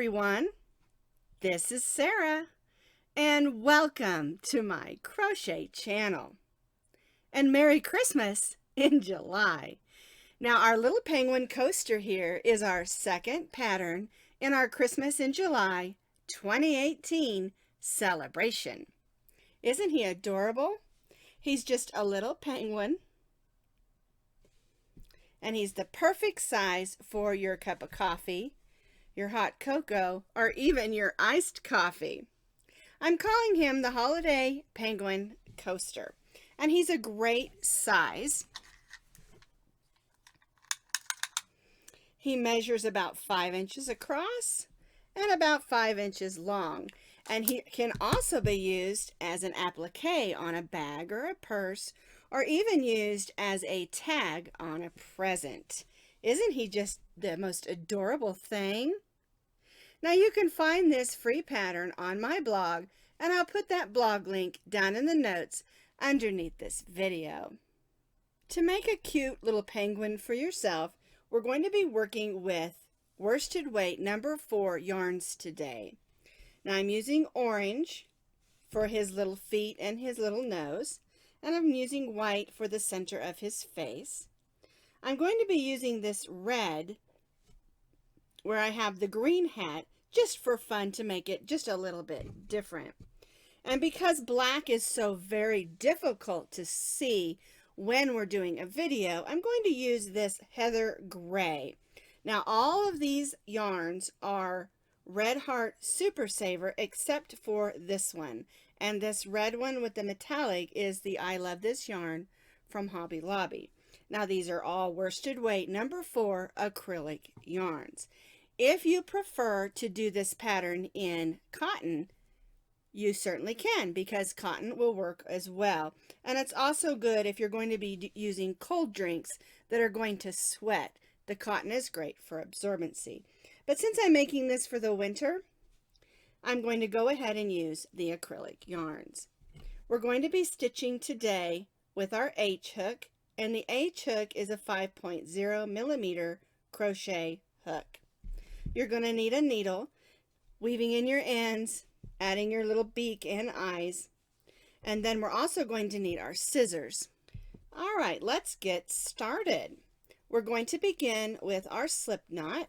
everyone. This is Sara, and welcome to my crochet channel. And Merry Christmas in July. Now, our little penguin coaster here is our second pattern in our Christmas in July 2018 celebration. Isn't he adorable? He's just a little penguin, and he's the perfect size for your cup of coffee, your hot cocoa, or even your iced coffee. I'm calling him the Holiday Penguin Coaster, and he's a great size. He measures about 5 inches across and about 5 inches long, and he can also be used as an applique on a bag or a purse, or even used as a tag on a present. Isn't he just the most adorable thing? Now you can find this free pattern on my blog, and I'll put that blog link down in the notes underneath this video. To make a cute little penguin for yourself, we're going to be working with worsted weight number 4 yarns today. Now I'm using orange for his little feet and his little nose, and I'm using white for the center of his face. I'm going to be using this red where I have the green hat just for fun, to make it just a little bit different. And because black is so very difficult to see when we're doing a video, I'm going to use this heather gray. Now all of these yarns are Red Heart Super Saver except for this one. And this red one with the metallic is the I Love This Yarn from Hobby Lobby. Now these are all worsted weight number 4 acrylic yarns. If you prefer to do this pattern in cotton, you certainly can, because cotton will work as well. And it's also good if you're going to be using cold drinks that are going to sweat. The cotton is great for absorbency. But since I'm making this for the winter, I'm going to go ahead and use the acrylic yarns. We're going to be stitching today with our H hook, and the H hook is a 5.0 millimeter crochet hook. You're going to need a needle, weaving in your ends, adding your little beak and eyes, and then we're also going to need our scissors. All right, let's get started. We're going to begin with our slip knot,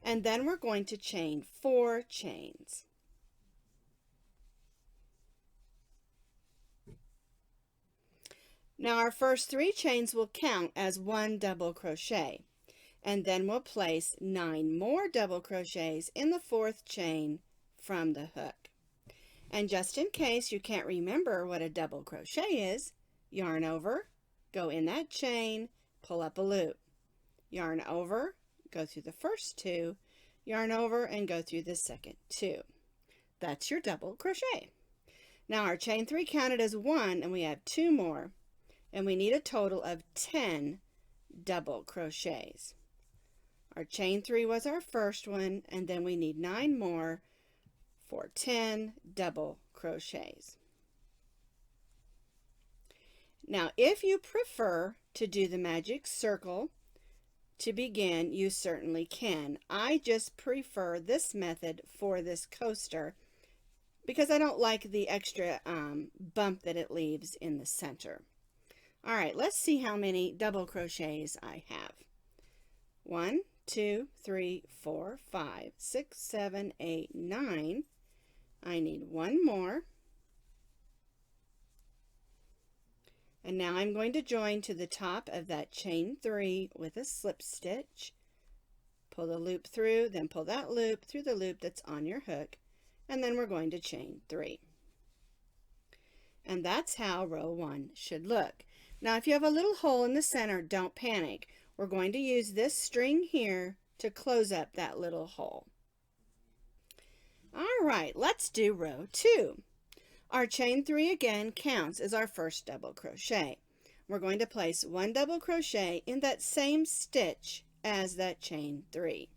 and then we're going to chain 4 chains. Now our first 3 chains will count as 1 double crochet, and then we'll place 9 more double crochets in the 4th chain from the hook. And just in case you can't remember what a double crochet is, yarn over, go in that chain, pull up a loop, yarn over, go through the first 2, yarn over, and go through the second 2. That's your double crochet. Now our chain 3 counted as 1, and we have 2 more, and we need a total of 10 double crochets. Our chain 3 was our first one, and then we need 9 more for 10 double crochets. Now if you prefer to do the magic circle to begin, you certainly can. I just prefer this method for this coaster because I don't like the extra bump that it leaves in the center. All right, let's see how many double crochets I have. 1, 2, 3, 4, 5, 6, 7, 8, 9. I need 1 more. And now I'm going to join to the top of that chain 3 with a slip stitch. Pull the loop through, then pull that loop through the loop that's on your hook, and then we're going to chain 3. And that's how row 1 should look. Now if you have a little hole in the center, don't panic. We're going to use this string here to close up that little hole. All right, let's do row 2. Our chain 3 again counts as our first double crochet. We're going to place 1 double crochet in that same stitch as that chain 3.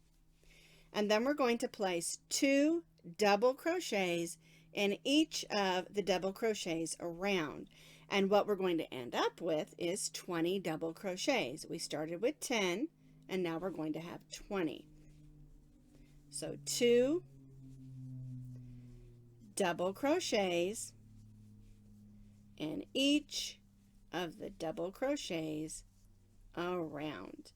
And then we're going to place 2 double crochets in each of the double crochets around. And what we're going to end up with is 20 double crochets. We started with 10, and now we're going to have 20. So 2 double crochets in each of the double crochets around.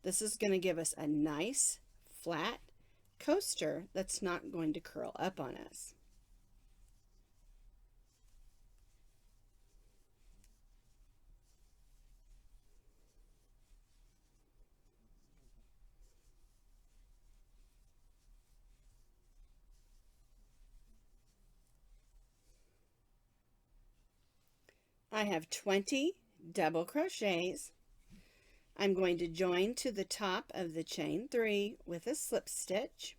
This is going to give us a nice flat coaster that's not going to curl up on us. I have 20 double crochets. I'm going to join to the top of the chain 3 with a slip stitch.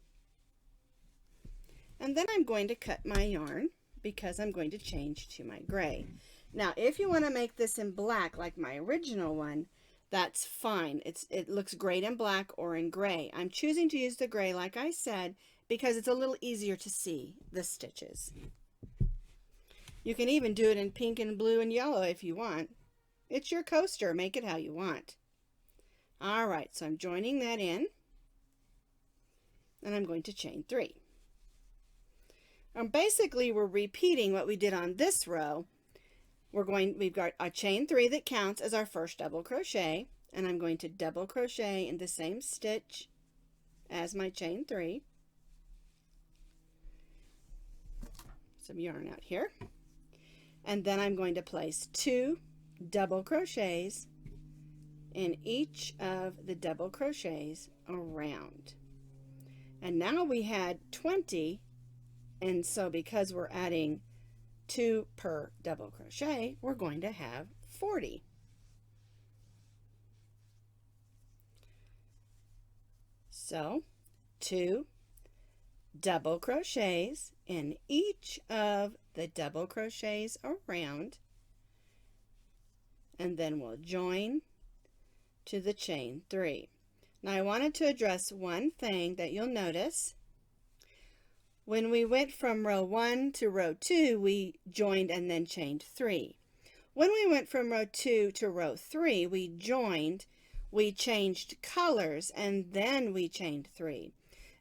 And then I'm going to cut my yarn because I'm going to change to my gray. Now, if you want to make this in black like my original one, that's fine. It looks great in black or in gray. I'm choosing to use the gray, like I said, because it's a little easier to see the stitches. You can even do it in pink and blue and yellow if you want. It's your coaster. Make it how you want. All right, so I'm joining that in, and I'm going to chain 3. Basically, we're repeating what we did on this row. We've got a chain 3 that counts as our first double crochet, and I'm going to double crochet in the same stitch as my chain 3. Some yarn out here. And then I'm going to place 2 double crochets in each of the double crochets around. And now we had 20, and so because we're adding 2 per double crochet, we're going to have 40. So 2 double crochets in each of the double crochets around, and then we'll join to the chain 3. Now I wanted to address one thing that you'll notice. When we went from row 1 to row 2, we joined and then chained 3. When we went from row 2 to row 3, we joined, we changed colors, and then we chained 3.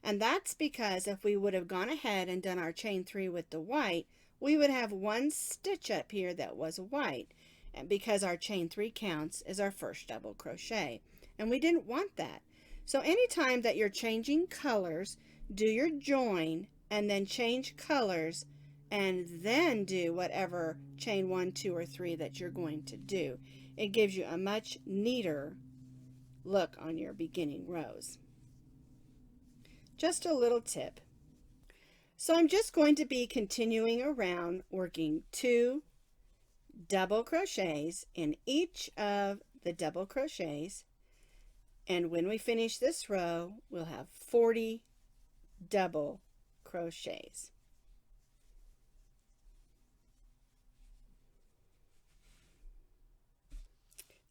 And that's because if we would have gone ahead and done our chain 3 with the white, we would have one stitch up here that was white, and because our chain 3 counts as our first double crochet, and we didn't want that. So anytime that you're changing colors, do your join and then change colors, and then do whatever chain 1, 2, or 3 that you're going to do. It gives you a much neater look on your beginning rows. Just a little tip. So I'm just going to be continuing around, working 2 double crochets in each of the double crochets, and when we finish this row, we'll have 40 double crochets.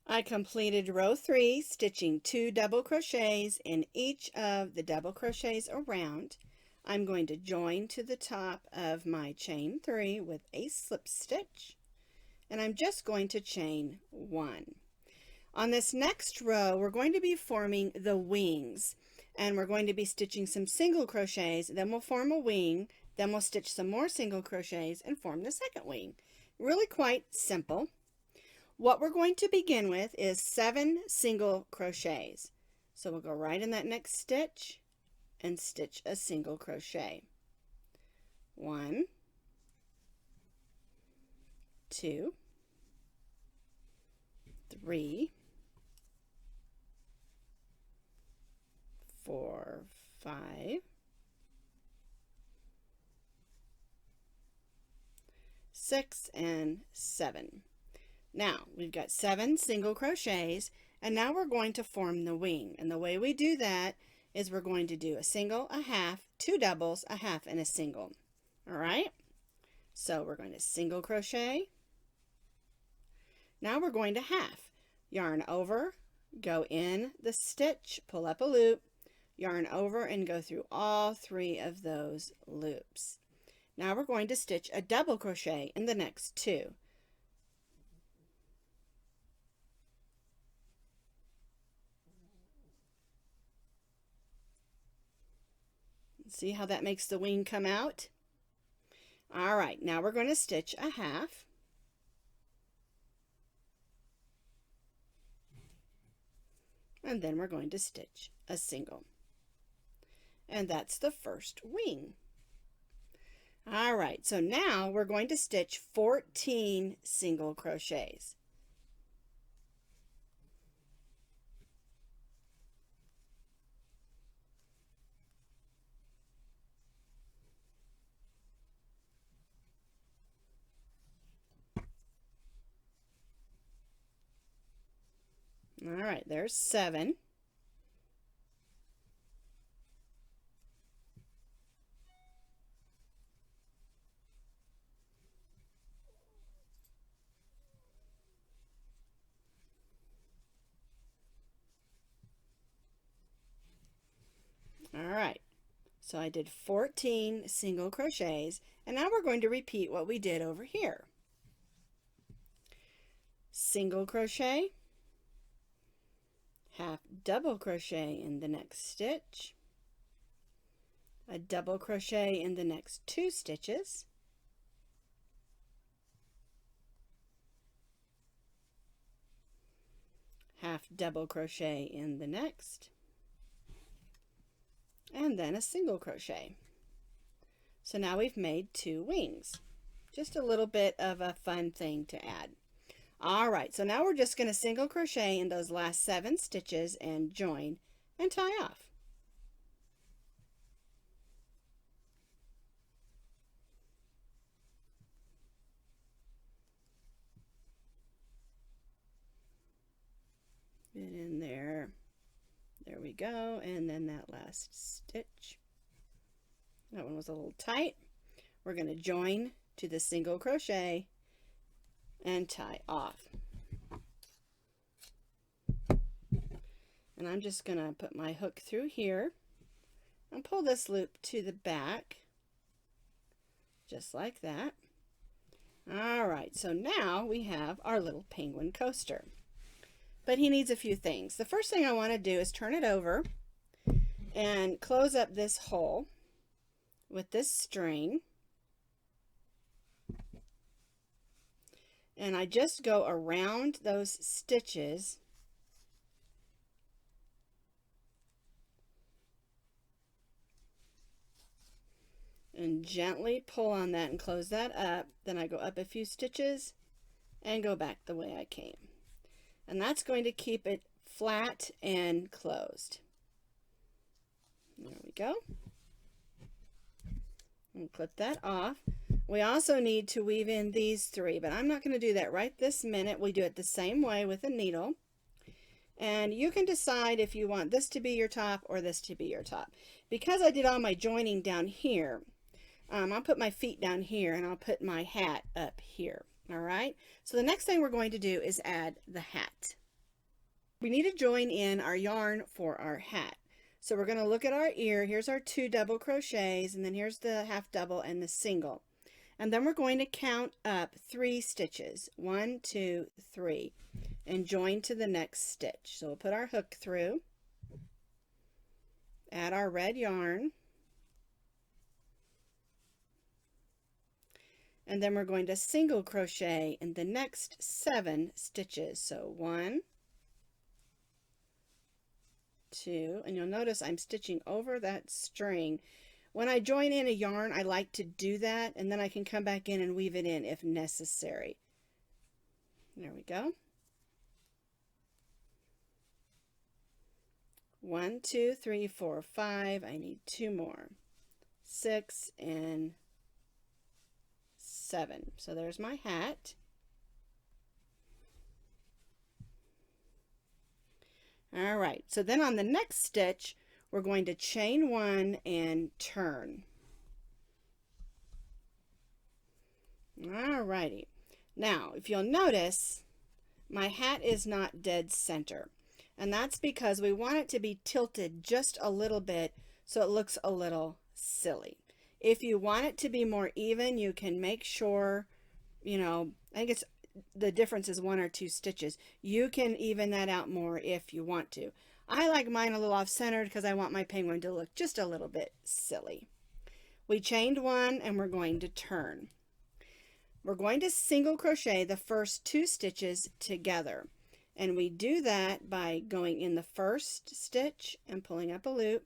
I completed row 3, stitching 2 double crochets in each of the double crochets around. I'm going to join to the top of my chain 3 with a slip stitch, and I'm just going to chain 1. On this next row, we're going to be forming the wings, and we're going to be stitching some single crochets, then we'll form a wing, then we'll stitch some more single crochets and form the second wing. Really quite simple. What we're going to begin with is 7 single crochets. So we'll go right in that next stitch and stitch a single crochet. 1, 2, 3, 4, 5, 6, and 7. Now we've got 7 single crochets, and now we're going to form the wing. And the way we do that is we're going to do a single, a half, 2 doubles, a half, and a single. All right, so we're going to single crochet. Now we're going to half. Yarn over, go in the stitch, pull up a loop, yarn over, and go through all 3 of those loops. Now we're going to stitch a double crochet in the next 2. See how that makes the wing come out? All right, now we're going to stitch a half. And then we're going to stitch a single. And that's the first wing. All right, so now we're going to stitch 14 single crochets. All right, there's 7. All right, so I did 14 single crochets, and now we're going to repeat what we did over here. Single crochet, half double crochet in the next stitch, a double crochet in the next 2 stitches, half double crochet in the next, and then a single crochet. So now we've made 2 wings. Just a little bit of a fun thing to add. All right, so now we're just going to single crochet in those last 7 stitches and join and tie off. Get in there. There we go, and then that last stitch. That one was a little tight. We're going to join to the single crochet and tie off. And I'm just going to put my hook through here and pull this loop to the back, just like that. All right, so now we have our little penguin coaster. But he needs a few things. The first thing I want to do is turn it over and close up this hole with this string. And I just go around those stitches and gently pull on that and close that up. Then I go up a few stitches and go back the way I came. And that's going to keep it flat and closed. There we go. And clip that off. We also need to weave in these 3, but I'm not going to do that right this minute. We do it the same way with a needle. And you can decide if you want this to be your top or this to be your top. Because I did all my joining down here, I'll put my feet down here and I'll put my hat up here. All right, so the next thing we're going to do is add the hat. We need to join in our yarn for our hat. So we're going to look at our ear. Here's our 2 double crochets, and then here's the half double and the single. And then we're going to count up 3 stitches, 1, 2, 3, and join to the next stitch. So we'll put our hook through, add our red yarn, and then we're going to single crochet in the next 7 stitches. So 1, 2, and you'll notice I'm stitching over that string. When I join in a yarn, I like to do that, and then I can come back in and weave it in if necessary. There we go. 1, 2, 3, 4, 5. I need 2 more. 6 and 7. So there's my hat. All right, so then on the next stitch, we're going to chain 1 and turn. All righty. Now, if you'll notice, my hat is not dead center. And that's because we want it to be tilted just a little bit so it looks a little silly. If you want it to be more even, you can make sure, you know, I think it's the difference is 1 or 2 stitches. You can even that out more if you want to. I like mine a little off-centered because I want my penguin to look just a little bit silly. We chained 1 and we're going to turn. We're going to single crochet the first 2 stitches together. And we do that by going in the first stitch and pulling up a loop.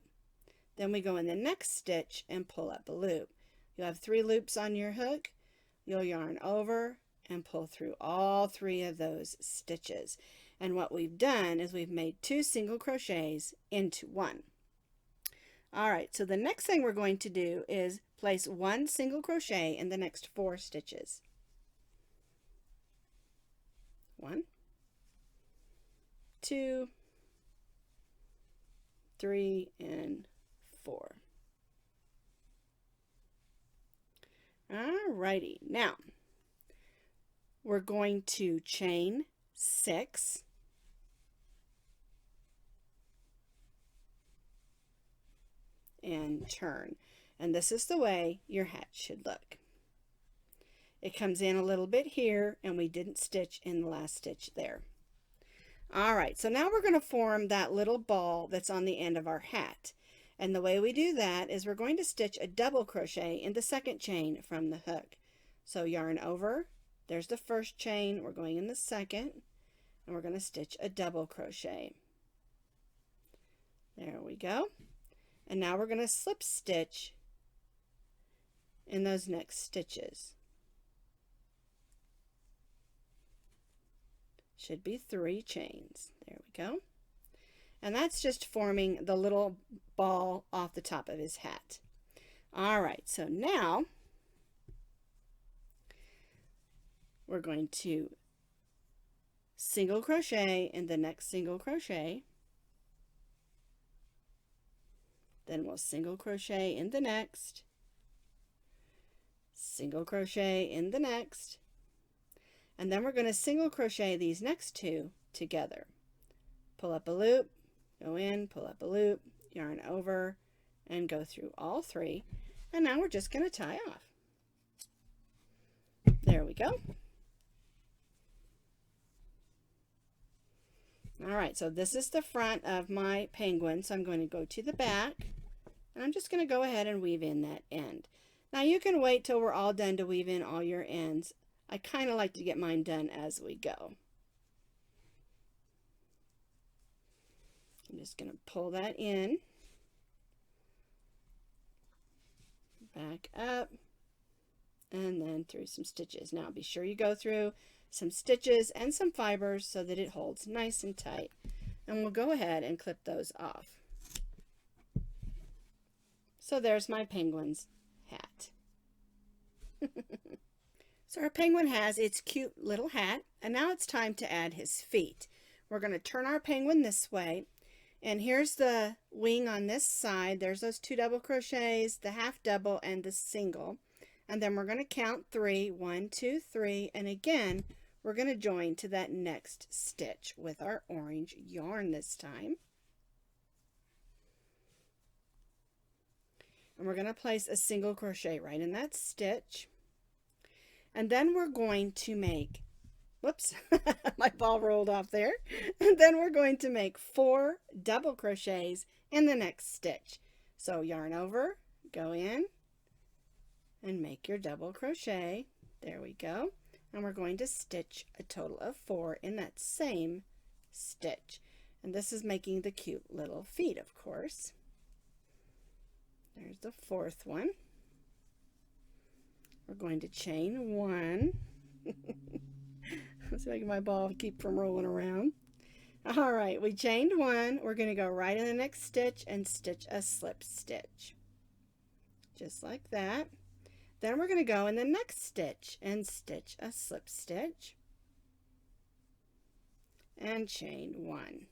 Then we go in the next stitch and pull up a loop. You'll have 3 loops on your hook. You'll yarn over and pull through all 3 of those stitches. And what we've done is we've made 2 single crochets into 1. All right, so the next thing we're going to do is place 1 single crochet in the next 4 stitches. 1, 2, 3, and 4. Alrighty, now we're going to chain 6 and turn, and this is the way your hat should look. It comes in a little bit here, and we didn't stitch in the last stitch there. Alright, so now we're going to form that little ball that's on the end of our hat. And the way we do that is we're going to stitch a double crochet in the second chain from the hook. So yarn over, there's the first chain, we're going in the second, and we're going to stitch a double crochet. There we go. And now we're going to slip stitch in those next stitches. Should be 3 chains. There we go. And that's just forming the little ball off the top of his hat. All right, so now we're going to single crochet in the next single crochet. Then we'll single crochet in the next, single crochet in the next, and then we're going to single crochet these next 2 together. Pull up a loop, go in, pull up a loop, yarn over, and go through all 3. And now we're just going to tie off. There we go. All right, so this is the front of my penguin, so I'm going to go to the back, and I'm just going to go ahead and weave in that end. Now you can wait till we're all done to weave in all your ends. I kind of like to get mine done as we go. I'm just going to pull that in, back up, and then through some stitches. Now be sure you go through some stitches and some fibers so that it holds nice and tight. And we'll go ahead and clip those off. So there's my penguin's hat. So our penguin has its cute little hat, and now it's time to add his feet. We're going to turn our penguin this way, and here's the wing on this side. There's those 2 double crochets, the half double, and the single. And then we're going to count 3, 1, 2, 3, and again we're going to join to that next stitch with our orange yarn this time. And we're going to place a single crochet right in that stitch. And then we're going to make, whoops, my ball rolled off there. And then we're going to make 4 double crochets in the next stitch. So yarn over, go in, and make your double crochet. There we go. And we're going to stitch a total of 4 in that same stitch. And this is making the cute little feet, of course. There's the 4th one. We're going to chain 1. Let's make my ball keep from rolling around. All right, we chained 1. We're going to go right in the next stitch and stitch a slip stitch. Just like that. Then we're going to go in the next stitch and stitch a slip stitch and chain 1.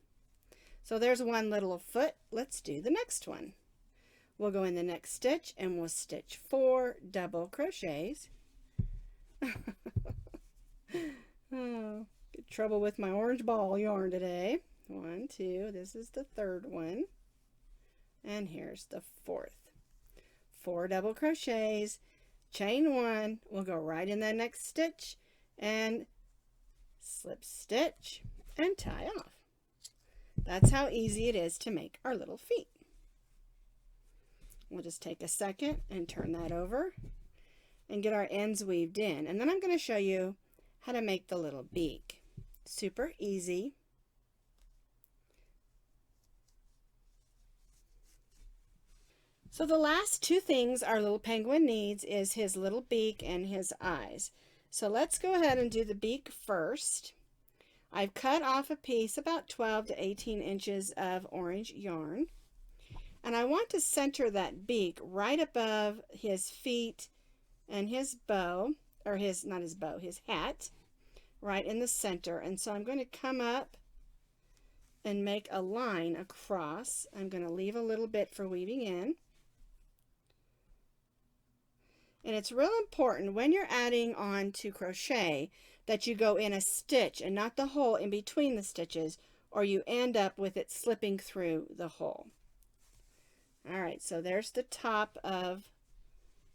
So there's one little foot. Let's do the next one. We'll go in the next stitch and we'll stitch 4 double crochets. Oh, good trouble with my orange ball yarn today. 1, 2, this is the 3rd one. And here's the 4th. 4 double crochets, chain 1, we'll go right in that next stitch and slip stitch and tie off. That's how easy it is to make our little feet. We'll just take a second and turn that over and get our ends weaved in. And then I'm going to show you how to make the little beak. Super easy. So the last two things our little penguin needs is his little beak and his eyes. So let's go ahead and do the beak first. I've cut off a piece about 12 to 18 inches of orange yarn. And I want to center that beak right above his feet and his bow, or his hat, right in the center. And so I'm going to come up and make a line across. I'm going to leave a little bit for weaving in. And it's real important when you're adding on to crochet that you go in a stitch and not the hole in between the stitches, or you end up with it slipping through the hole. All right, so there's the top of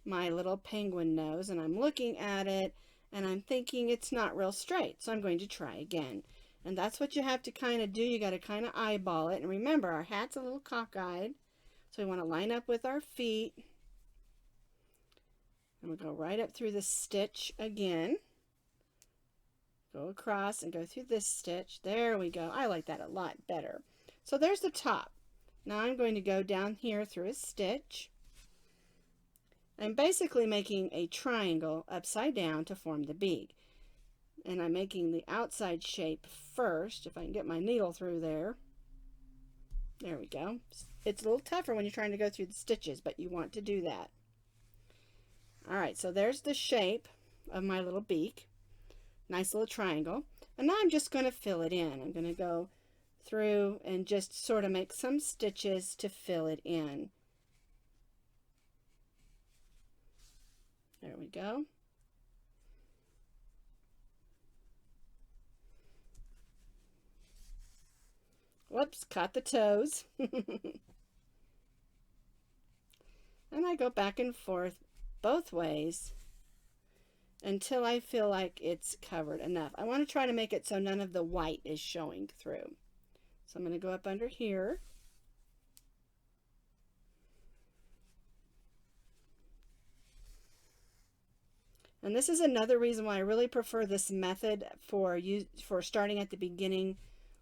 my little penguin nose, and I'm looking at it and I'm thinking it's not real straight, so I'm going to try again. And that's what you have to kind of do. You got to kind of eyeball it. And remember, our hat's a little cockeyed, so we want to line up with our feet. And we'll go right up through the stitch again. Go across and go through this stitch. There we go. I like that a lot better. So there's the top. Now I'm going to go down here through a stitch. I'm basically making a triangle upside down to form the beak. And I'm making the outside shape first, if I can get my needle through there. There we go. It's a little tougher when you're trying to go through the stitches, but you want to do that. Alright, so there's the shape of my little beak. Nice little triangle. And now I'm just going to fill it in. I'm going to go through and just sort of make some stitches to fill it in. There we go. Whoops, caught the toes. And I go back and forth both ways until I feel like it's covered enough. I want to try to make it so none of the white is showing through. So I'm going to go up under here. And this is another reason why I really prefer this method for starting at the beginning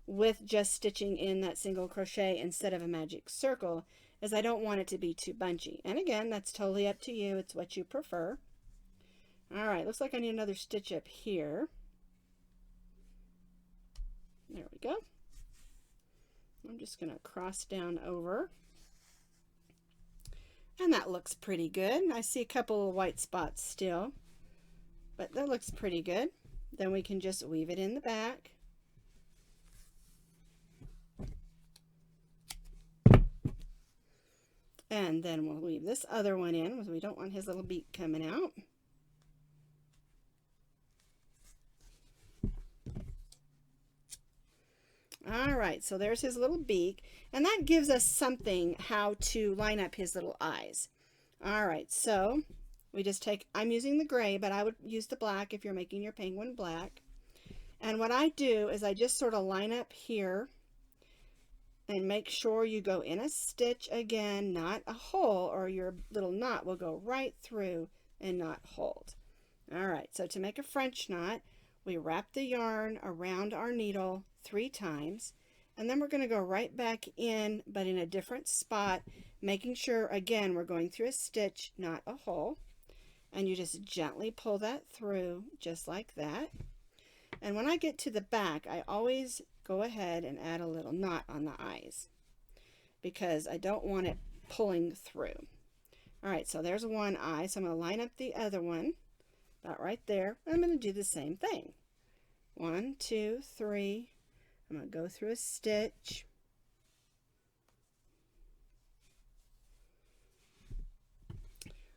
with just stitching in that single crochet instead of a magic circle, is I don't want it to be too bunchy. And again, that's totally up to you. It's what you prefer. All right, looks like I need another stitch up here. There we go. I'm just going to cross down over. And that looks pretty good. I see a couple of white spots still, but that looks pretty good. Then we can just weave it in the back. And then we'll weave this other one in because we don't want his little beak coming out. Alright, so there's his little beak, and that gives us something how to line up his little eyes. Alright, so we just take, I'm using the gray, but I would use the black if you're making your penguin black. And what I do is I just sort of line up here and make sure you go in a stitch again, not a hole, or your little knot will go right through and not hold. Alright, so to make a French knot, we wrap the yarn around our needle 3 times, and then we're going to go right back in, but in a different spot, making sure, again, we're going through a stitch, not a hole. And you just gently pull that through, just like that. And when I get to the back, I always go ahead and add a little knot on the eyes, because I don't want it pulling through. Alright, so there's one eye, so I'm going to line up the other one, about right there. I'm going to do the same thing. 1, 2, 3. I'm going to go through a stitch.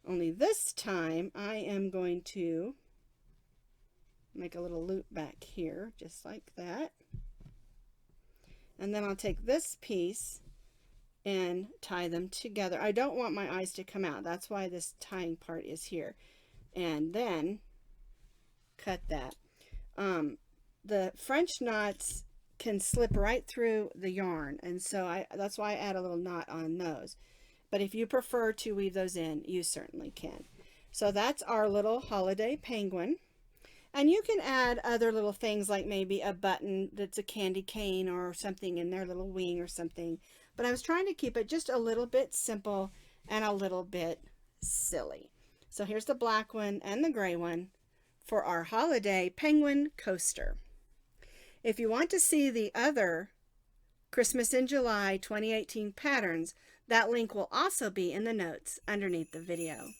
Only this time I am going to make a little loop back here, just like that. And then I'll take this piece and tie them together. I don't want my eyes to come out. That's why this tying part is here. And then cut that. The French knots can slip right through the yarn, and so that's why I add a little knot on those. But if you prefer to weave those in, you certainly can. So that's our little holiday penguin. And you can add other little things like maybe a button that's a candy cane or something in their little wing or something. But I was trying to keep it just a little bit simple and a little bit silly. So here's the black one and the gray one for our holiday penguin coaster. If you want to see the other Christmas in July 2018 patterns, that link will also be in the notes underneath the video.